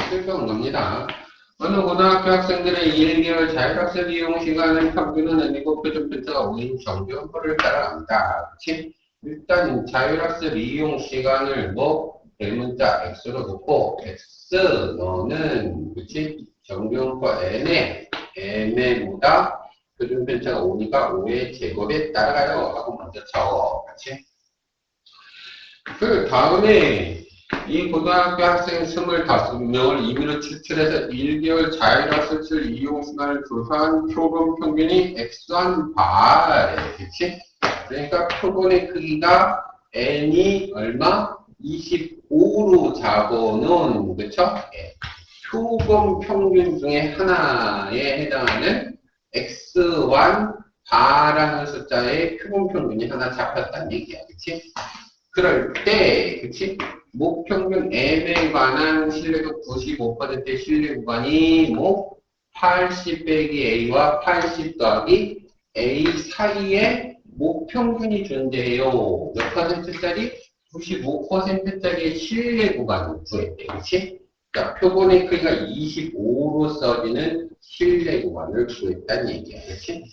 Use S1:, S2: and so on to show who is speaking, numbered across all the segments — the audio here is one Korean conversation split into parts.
S1: 슬픈 겁니다. 어느 고등학교 학생들의 1개월 자율학습 이용 시간을 평균은 아니고 표준 편차가 5인 정규표를 따라갑니다. 그치? 일단 자율학습 이용 시간을 뭐 대문자 x로 놓고 x 너는 그치? 정규표 n에보다 표준 편차가 5니까 5의 제곱에 따라가요 하고 먼저 적어. 그치? 그 다음에 이 고등학교 학생 25명을 임의로 추출해서 1개월 자율학습실 이용 시간을 조사한 표본 평균이 x1 발, 그치? 그러니까 표본의 크기가 n이 얼마? 25로 잡아놓은, 그쵸? 예. 표본 평균 중에 하나에 해당하는 x1 바라는 숫자의 표본 평균이 하나 잡혔다는 얘기야, 그치? 그럴 때, 그치? 목평균 M에 관한 신뢰도 95%의 신뢰 구간이 뭐 80 빼기 A와 80 더하기 A 사이에 목평균이 존재해요. 몇 퍼센트짜리? 95%짜리 신뢰 구간을 구했대. 그치? 자, 표본의 크기가 25로 써지는 신뢰 구간을 구했다는 얘기야. 그치?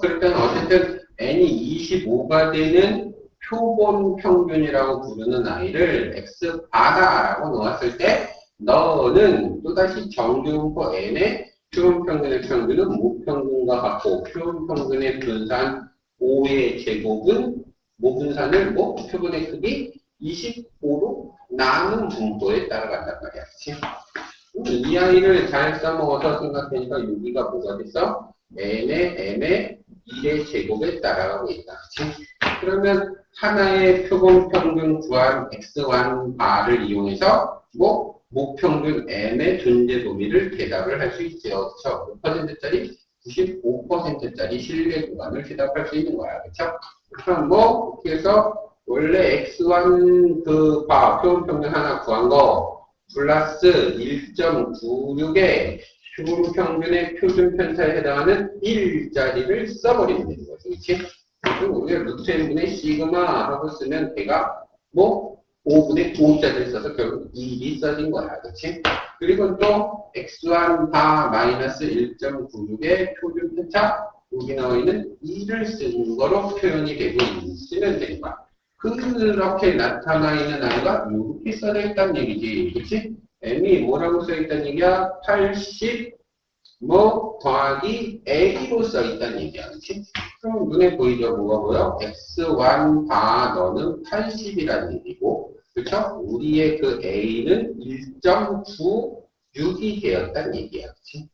S1: 그럴 때는 어쨌든 N이 25가 되는 표본 평균이라고 부르는 아이를 X바다라고 놓았을 때 너는 또다시 정규분포 N의 표본 평균의 평균은 무평균과 같고 표본 평균의 분산 5의 제곱은 모분산을 뭐 표본의 크기 25로 나눈 분포에 따라간단 말이야. 그치? 이 아이를 잘 써먹어서 생각하니까 여기가 뭐가 됐어? N의 M의 1의 제곱에 따라가고 있다. 그치? 그러면 하나의 표본 평균 구한 x1 바를 이용해서 뭐 목평균 m의 존재 범위를 대답을 할 수 있죠. 그렇죠? 몇 퍼센트짜리? 95%짜리 신뢰 구간을 대답할 수 있는 거야. 그렇죠? 그럼 뭐 이렇게 해서 원래 x1 그 바 표본 평균 하나 구한 거 플러스 1.96의 표본 평균의 표준 편차에 해당하는 1짜리를 써버리면 되는 거죠. 그렇지? 그리고 우리가 루트 n분의 시그마 하고 쓰면 걔가 뭐 5분의 9자를 써서 결국 1이 써진 거야. 그치? 그리고 또 x1 바 마이너스 1.96의 표준 편차 여기 나와 있는 2를 쓰는 거로 표현이 되고 있으면 되는 거야. 그렇게 나타나 있는 아이가 이렇게 써져 있다는 얘기지. 그치? m이 뭐라고 써 있다는 얘기야? 80 뭐 더하기 A로 써있다는 얘기야. 그치? 그럼 눈에 보이죠? 뭐가 보여? X1 다 너는 80이라는 얘기고, 그쵸? 우리의 그 A는 1.96이 되었다는 얘기야. 그치?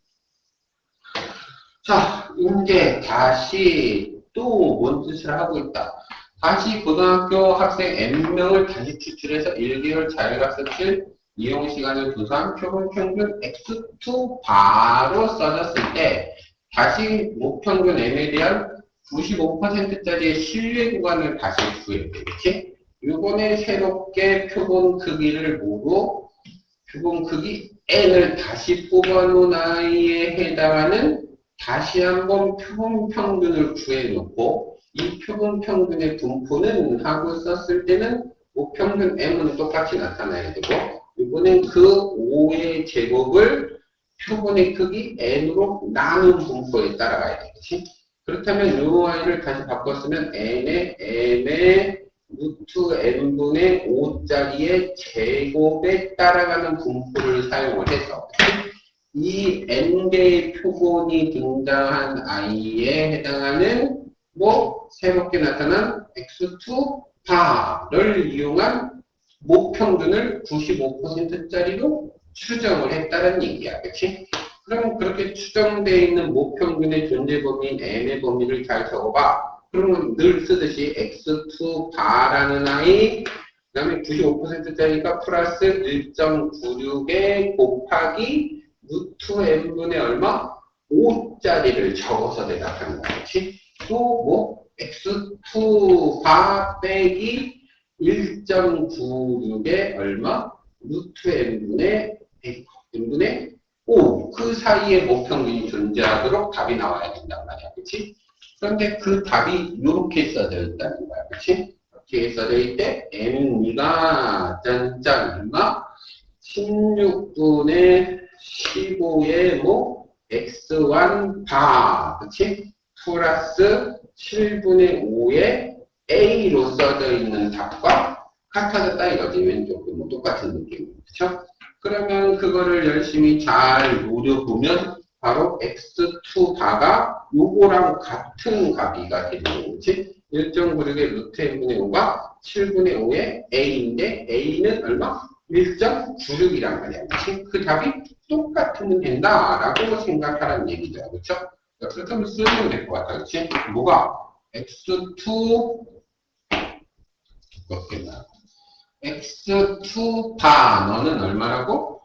S1: 자, 이제 다시 또 뭔 뜻을 하고 있다. 다시 고등학교 학생 N명을 다시 추출해서 1개월 자율학습실 이용 시간을 조사한 표본 평균 X2 바로 써졌을 때 다시 목평균 M에 대한 95%짜리의 신뢰 구간을 다시 구해야 되겠지? 이번에 새롭게 표본 크기를 보고 표본 크기 N을 다시 뽑아놓은 아이에 해당하는 다시 한번 표본 평균을 구해놓고 이 표본 평균의 분포는 하고 썼을 때는 목평균 M은 똑같이 나타나야 되고 이번엔 그 5의 제곱을 표본의 크기 N으로 나눈 분포에 따라가야 되겠지. 그렇다면 이 아이를 다시 바꿨으면 N의 M의 루트 N분의 5짜리의 제곱에 따라가는 분포를 사용을 해서 이 n개의 표본이 등장한 i에 해당하는 뭐 새롭게 나타난 x2 바를 이용한 목평균을 95%짜리로 추정을 했다는 얘기야. 그치? 그럼 그렇게 추정되어 있는 목평균의 존재 범위인 m의 범위를 잘 적어봐. 그러면 늘 쓰듯이 x2 바라는 i 그 다음에 95%짜리니까 플러스 1.96에 곱하기 루트 n분의 얼마? 5짜리를 적어서 대답하는 거지. 또 뭐 x2 바 빼기 1.96에 얼마? 루트 n분의 100, n분의 5. 그 사이에 목평균이 존재하도록 답이 나와야 된단 말이야. 그치? 그런데 그 답이 이렇게 써져 있다는 거야. 그치? 이렇게 써져 있대. n이가 짠짠 얼마? 16분의 15의 뭐 x1 바 그치? 플러스 7분의 5의 a로 써져 있는 답과 같아졌다 이거지. 왼쪽도 뭐 똑같은 느낌. 그쵸? 그러면 그거를 열심히 잘 노려보면 바로 x2 바가 요거랑 같은 값이가 되는 거지. 1.96의 루트 n분의 5가 7분의 5의 a인데 a는 얼마? 1.96이란 말이야. 그치? 그 답이 똑같으면 된다라고 생각하라는 얘기죠. 그쵸? 그렇다면 쓰면 될 것 같아. 그치? 뭐가? x2 그렇겠나? x2 바 너는 얼마라고?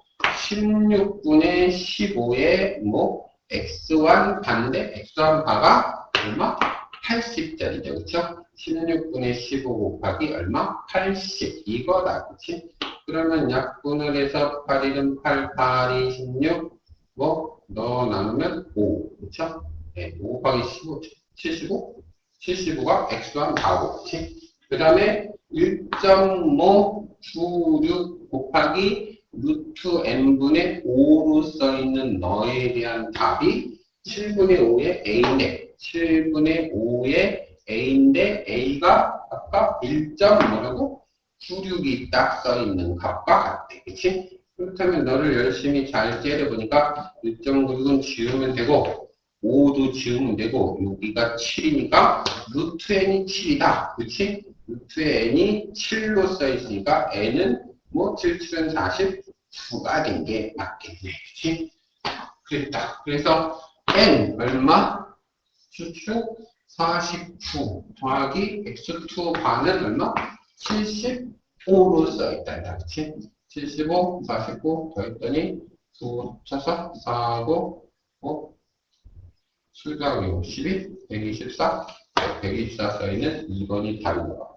S1: 16분의 15의 뭐 x1 반대 x1 바가 얼마? 80짜리죠. 그쵸? 16분의 15 곱하기 얼마? 80 이거다. 그치? 그러면 약분을 해서 8일은 8, 8이 16 뭐 너 나누면 5 그쵸? 네, 5 곱하기 15 75? 75가 x1 바고 그치? 그 다음에 1.596 곱하기 루트 n분의 5로 써있는 너에 대한 답이 7분의 5의 a인데 7분의 5의 a인데 a가 아까 1. 뭐라고? 96이 딱 써있는 값과 같대. 그치? 그렇다면 너를 열심히 잘 째려보니까 1.96은 지우면 되고 5도 지우면 되고 여기가 7이니까 루트 n이 7이다. 그치? 루트 n이 7로 써있으니까 n은 뭐 7, 7은 49가 된 게 맞겠네. 그치? 그랬다. 그래서 n 얼마? 추측 49 더하기 x2 반은 얼마? 75로 써있다. 그치? 75, 49 더했더니 9 쳐서 4하고 5, 7 더하기 52, 124, 124 써있는 2번이 답인 거.